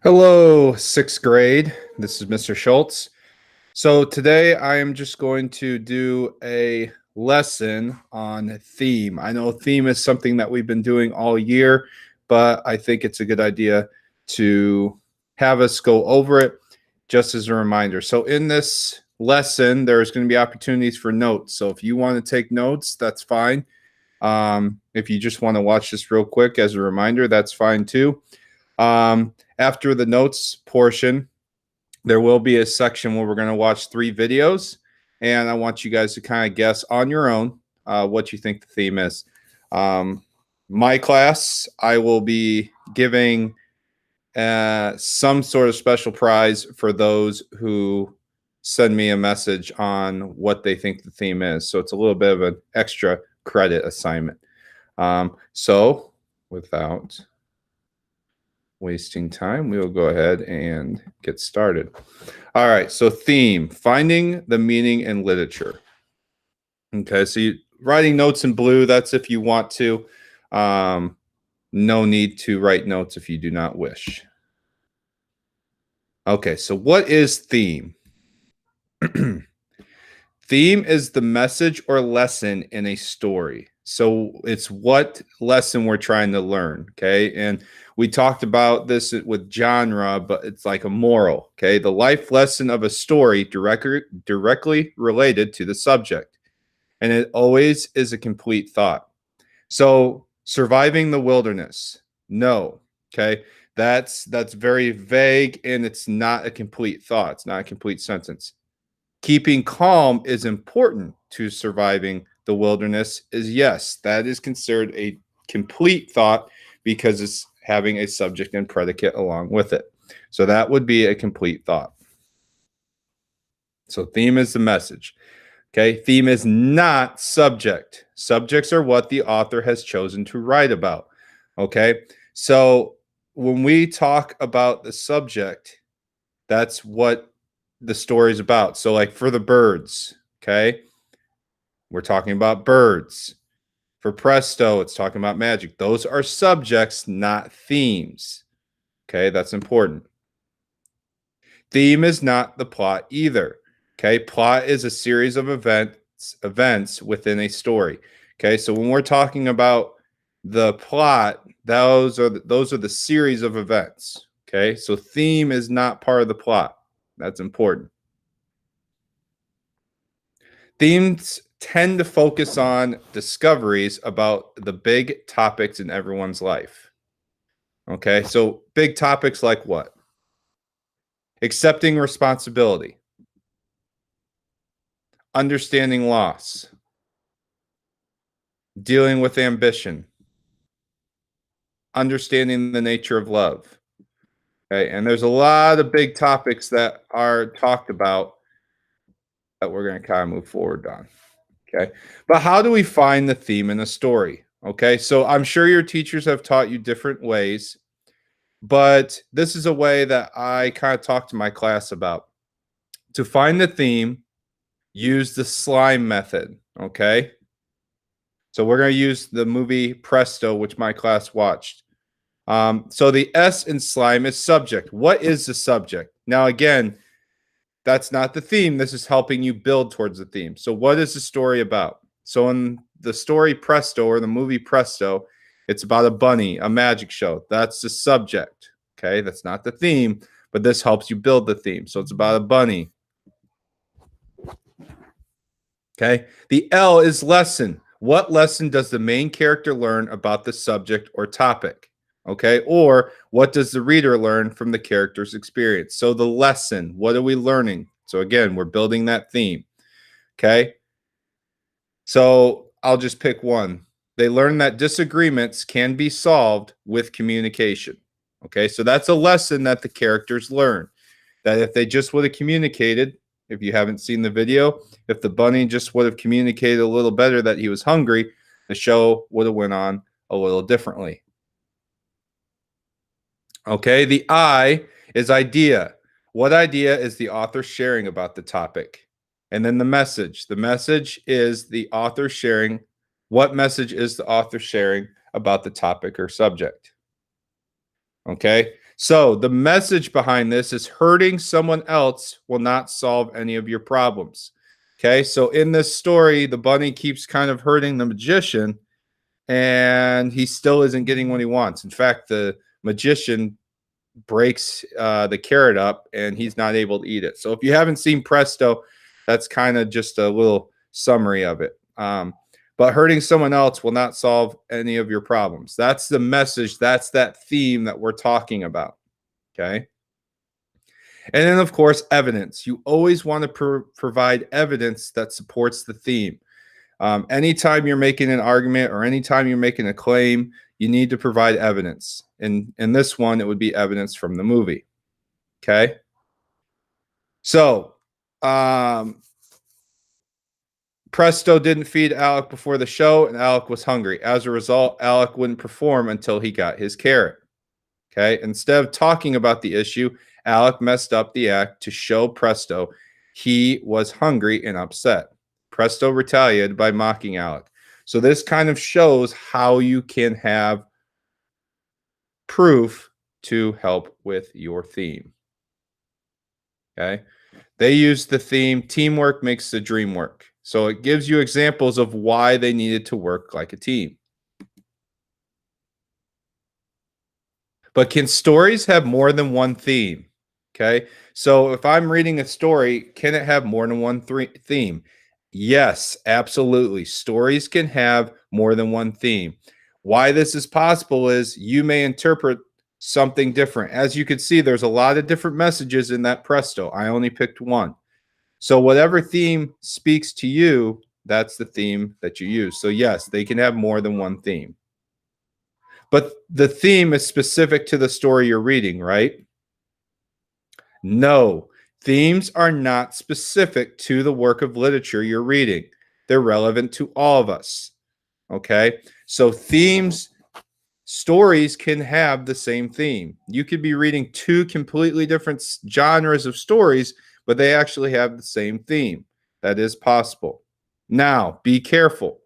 Hello, sixth grade. This is Mr. Schultz. So today I am just going to do a lesson on theme. I know theme is something that we've been doing all year, but I think it's a good idea to have us go over it just as a reminder. So in this lesson, there's going to be opportunities for notes. So if you want to take notes, that's fine. If you just want to watch this real quick as a reminder, that's fine too. After the notes portion, there will be a section where we're going to watch 3 videos, and I want you guys to kind of guess on your own what you think the theme is. My class, I will be giving some sort of special prize for those who send me a message on what they think the theme is. So it's a little bit of an extra credit assignment. So without wasting time, we will go ahead and get started. All right, so theme, finding the meaning in literature. Okay, so writing notes in blue, that's if you want to. No need to write notes if you do not wish. Okay, so what is theme? Theme is the message or lesson in a story. So it's what lesson we're trying to learn, okay? And we talked about this with genre, but it's like a moral, okay? The life lesson of a story directly related to the subject. And it always is a complete thought. So surviving the wilderness, no, okay? That's very vague and it's not a complete thought. It's not a complete sentence. Keeping calm is important to surviving the wilderness is yes, that is considered a complete thought because it's having a subject and predicate along with it. So that would be a complete thought. So theme is the message. Okay, theme is not subject. Subjects are what the author has chosen to write about. Okay, so when we talk about the subject, that's what the story is about. So, like for the birds, okay, we're talking about birds. For Presto, it's talking about magic. Those are subjects, not themes. Okay, that's important. Theme is not the plot either. Okay, plot is a series of events within a story. Okay, so when we're talking about the plot, those are the series of events. Okay, so theme is not part of the plot. That's important. Themes tend to focus on discoveries about the big topics in everyone's life. Okay, so big topics like what? Accepting responsibility, understanding loss, dealing with ambition, understanding the nature of love. Okay, and there's a lot of big topics that are talked about that we're going to kind of move forward on. Okay, but how do we find the theme in a story? Okay, so I'm sure your teachers have taught you different ways, but this is a way that I kind of talk to my class about. To find the theme, use the slime method. Okay, so we're going to use the movie Presto, which my class watched. So the S in slime is subject. What is the subject? Now, again, that's not the theme. This is helping you build towards the theme. So what is the story about? So in the story Presto or the movie Presto, it's about a bunny, a magic show. That's the subject. Okay, that's not the theme, but this helps you build the theme. So it's about a bunny. Okay, the L is lesson. What lesson does the main character learn about the subject or topic? Okay, or what does the reader learn from the character's experience? So the lesson, what are we learning? So again, we're building that theme. Okay, so I'll just pick one. They learn that disagreements can be solved with communication. Okay, so that's a lesson that the characters learn. That if they just would have communicated, if you haven't seen the video, if the bunny just would have communicated a little better that he was hungry, the show would have went on a little differently. Okay, the I is idea. What idea is the author sharing about the topic? And then the message. The message is the author sharing. What message is the author sharing about the topic or subject? Okay, So the message behind this is hurting someone else will not solve any of your problems. Okay, so in this story, the bunny keeps kind of hurting the magician, and he still isn't getting what he wants. In fact, the magician breaks the carrot up, and he's not able to eat it. So if you haven't seen Presto, that's kind of just a little summary of it. But hurting someone else will not solve any of your problems. That's the message. That's that theme that we're talking about. Okay. And then, of course, evidence. You always want to provide evidence that supports the theme. Anytime you're making an argument or anytime you're making a claim, you need to provide evidence. In this one, it would be evidence from the movie. Okay. So, Presto didn't feed Alec before the show, and Alec was hungry. As a result, Alec wouldn't perform until he got his carrot. Okay. Instead of talking about the issue, Alec messed up the act to show Presto he was hungry and upset. Presto retaliated by mocking Alec. So this kind of shows how you can have proof to help with your theme. Okay. They use the theme, teamwork makes the dream work. So it gives you examples of why they needed to work like a team. But can stories have more than one theme? Okay. So if I'm reading a story, can it have more than one theme? Yes, absolutely. Stories can have more than one theme. Why this is possible is you may interpret something different. As you can see, there's a lot of different messages in that Presto. I only picked one. So whatever theme speaks to you, that's the theme that you use. So yes, they can have more than one theme. But the theme is specific to the story you're reading, right? No, themes are not specific to the work of literature you're reading. They're relevant to all of us. Okay? So stories can have the same theme. You could be reading two completely different genres of stories, but they actually have the same theme. That is possible. Now, be careful.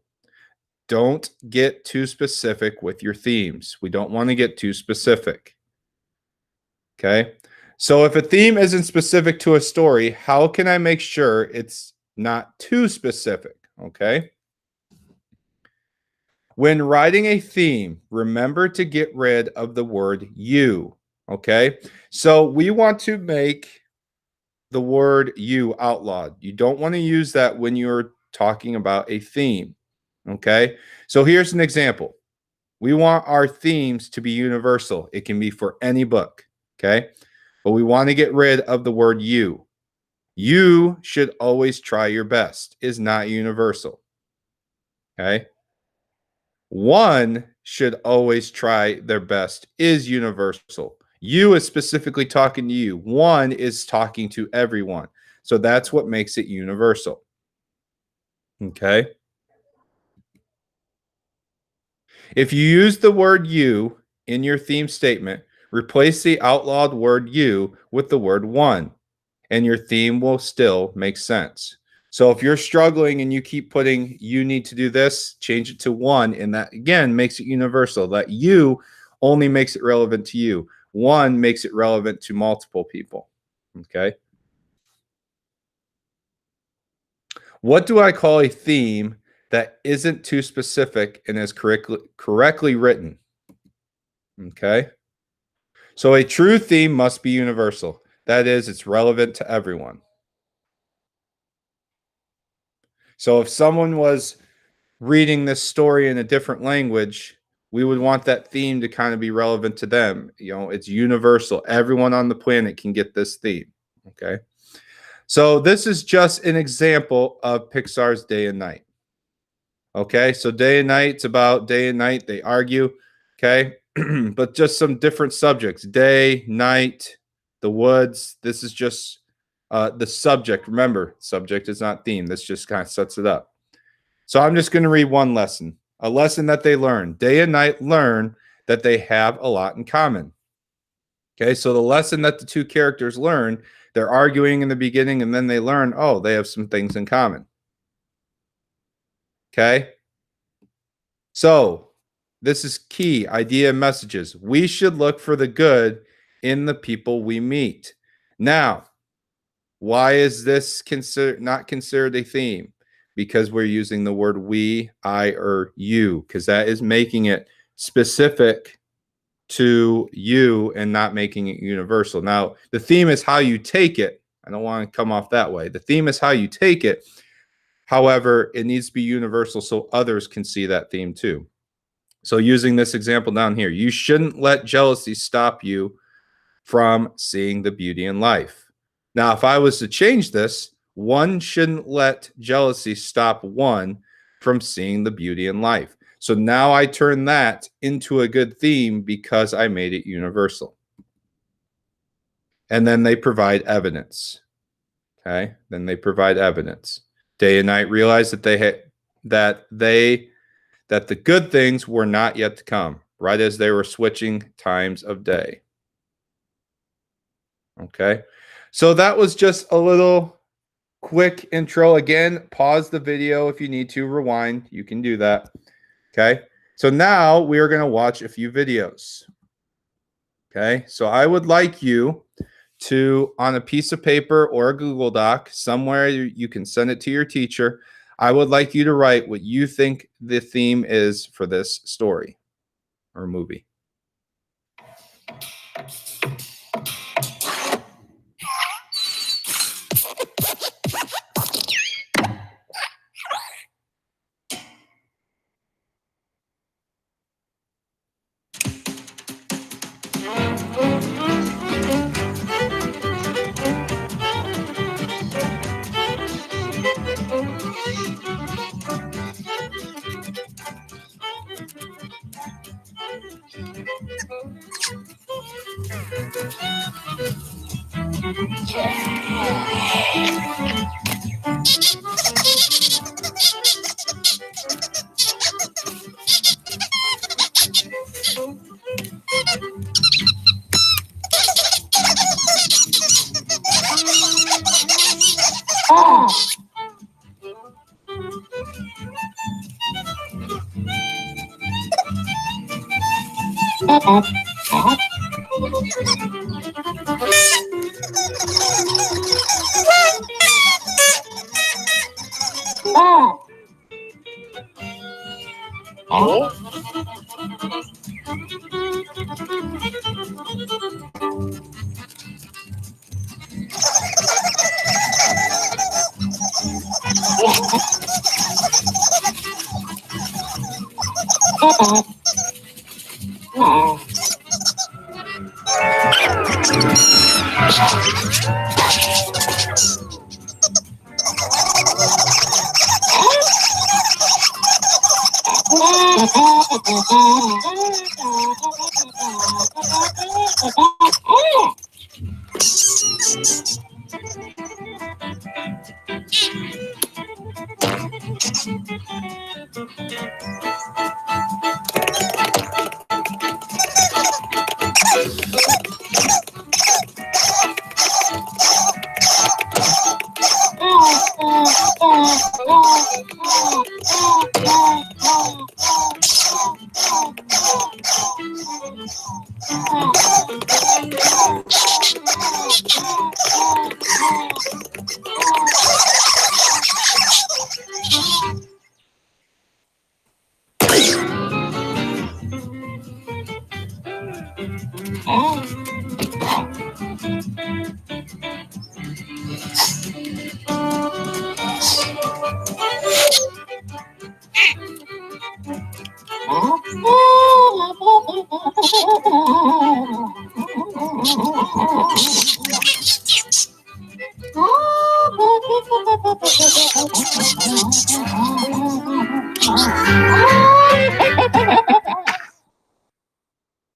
Don't get too specific with your themes. We don't want to get too specific. Okay? So if a theme isn't specific to a story, how can I make sure it's not too specific? Okay? When writing a theme, remember to get rid of the word you. Okay? So we want to make the word you outlawed. You don't want to use that when you're talking about a theme. Okay? So here's an example. We want our themes to be universal. It can be for any book. Okay? But we want to get rid of the word you. You should always try your best is not universal. Okay? One should always try their best is universal. You is specifically talking to you. One is talking to everyone. So that's what makes it universal. Okay? If you use the word you in your theme statement, replace the outlawed word you with the word one, and your theme will still make sense. So if you're struggling and you keep putting you need to do this, change it to one, and that again makes it universal. That you only makes it relevant to you. One makes it relevant to multiple people. Okay. What do I call a theme that isn't too specific and is correctly written? Okay. So a true theme must be universal. That is, it's relevant to everyone. So if someone was reading this story in a different language, we would want that theme to kind of be relevant to them. You know, it's universal. Everyone on the planet can get this theme. Okay. So this is just an example of Pixar's Day and Night. Okay. So Day and Night, it's about day and night. They argue. Okay. But just some different subjects day, night, the woods. This is just the subject. Remember, subject is not theme. This just kind of sets it up. So I'm just going to read one lesson, a lesson that they learn. Day and night learn that they have a lot in common. Okay, so the lesson that the two characters learn, they're arguing in the beginning and then they learn, oh, they have some things in common. Okay, so this is key idea and messages. We should look for the good in the people we meet. Now, why is this not considered a theme? Because we're using the word we, I, or you, because that is making it specific to you and not making it universal. Now, the theme is how you take it. I don't want to come off that way. The theme is how you take it. However, it needs to be universal so others can see that theme too. So using this example down here, you shouldn't let jealousy stop you from seeing the beauty in life. Now, if I was to change this, one shouldn't let jealousy stop one from seeing the beauty in life. So now I turn that into a good theme because I made it universal. And then they provide evidence. Okay? Then they provide evidence. Day and night realized that that the good things were not yet to come, right as they were switching times of day. Okay? So that was just a little quick intro. Again, pause the video if you need to, rewind. You can do that. Okay? So now we are going to watch a few videos. Okay? So I would like you to, on a piece of paper or a Google Doc, somewhere you can send it to your teacher, I would like you to write what you think the theme is for this story or movie.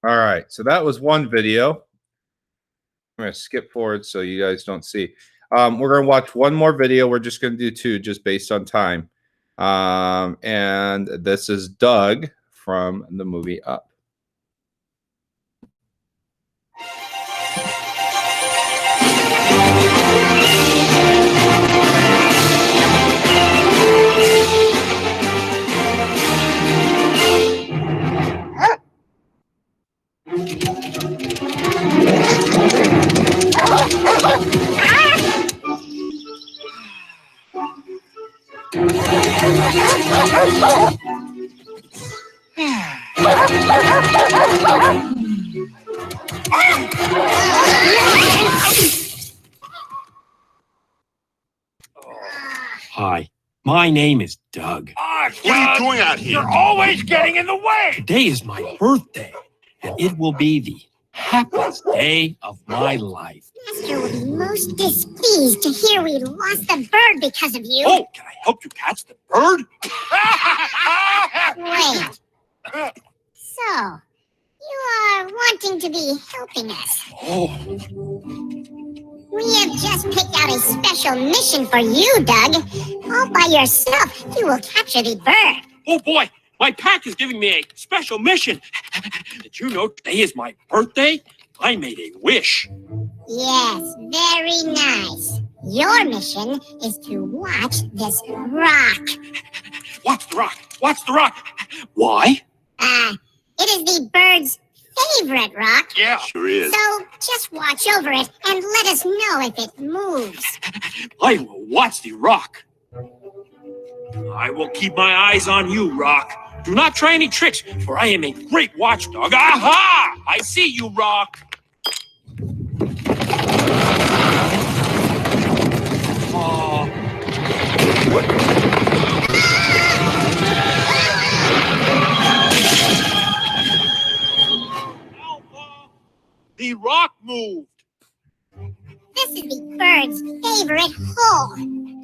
All right, so that was one video. I'm going to skip forward so you guys don't see. We're going to watch one more video. We're just going to do two just based on time. And this is Doug from the movie Up. My name is Doug. What are you doing out here? You're always getting in the way. Today is my birthday, and it will be the happiest day of my life. Master will be most displeased to hear we lost the bird because of you. Oh, can I help you catch the bird? Wait. So, you are wanting to be helping us. Oh, We have just picked out a special mission for you, Doug. All by yourself, you will capture the bird. Oh boy, my pack is giving me a special mission. Did you know today is my birthday? I made a wish. Yes, very nice. Your mission is to watch this rock. Watch the rock. Watch the rock. Why? It is the bird's favorite rock. yeah, sure is. So just watch over it and let us know if it moves. I will watch the rock. I will keep my eyes on you, Rock. Do not try any tricks, for I am a great watchdog. Aha! I see you, Rock. Oh. Alpha, the rock moved. This is the bird's favorite hole.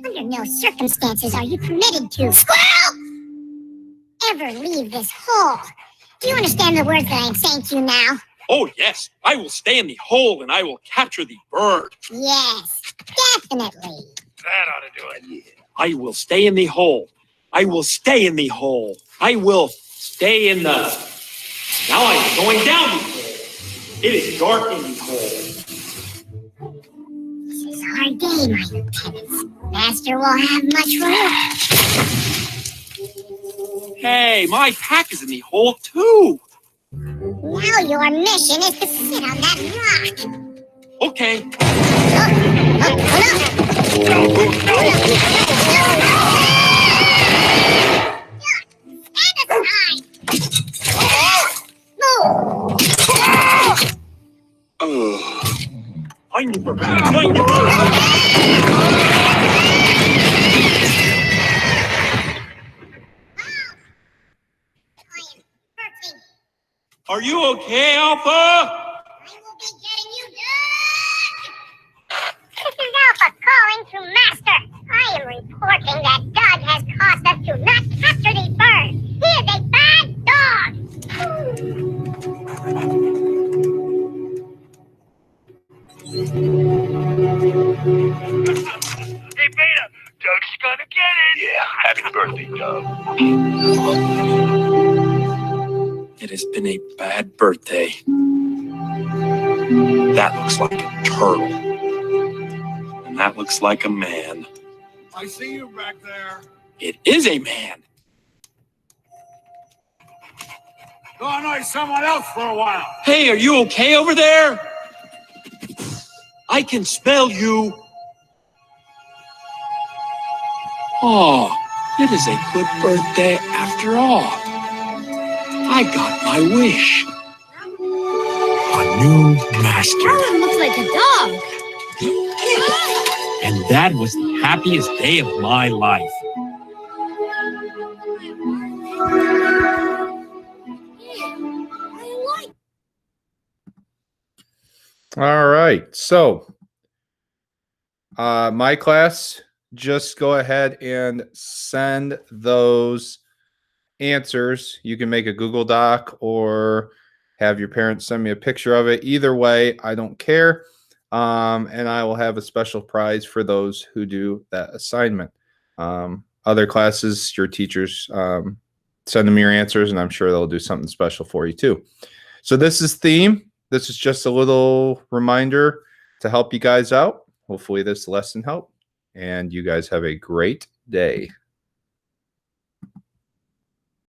Under no circumstances are you permitted to, squirrel, ever leave this hole. Do you understand the words that I am saying to you now? Oh, yes. I will stay in the hole and I will capture the bird. Yes, definitely. That ought to do it. I will stay in the hole. I will stay in the hole. I will stay in the... Now I am going down the hole. It is dark in the hole. This is our day, my lieutenants. Master will have much work. Hey, my pack is in the hole too. Now your mission is to sit on that rock. Okay. Stand aside. Move. I never. Are you okay, Alpha? I will be getting you done. This is Alpha calling to Master. I am reporting that Doug has caused us to not capture the bird. He is a bad dog. Hey, Beta, Doug's gonna get it. Yeah, happy birthday, Doug. It has been a bad birthday. That looks like a turtle. And that looks like a man. I see you back there. It is a man. Go annoy someone else for a while. Hey, are you okay over there? I can smell you. Oh, it is a good birthday after all. I got my wish. A new master. Alan looks like a dog. And that was the happiest day of my life. All right. So, my class, just go ahead and send those answers. You can make a Google Doc or have your parents send me a picture of it. Either way, I don't care. And I will have a special prize for those who do that assignment. Other classes, your teachers, send them your answers, and I'm sure they'll do something special for you too. So this is theme. This is just a little reminder to help you guys out. Hopefully this lesson helped, and you guys have a great day.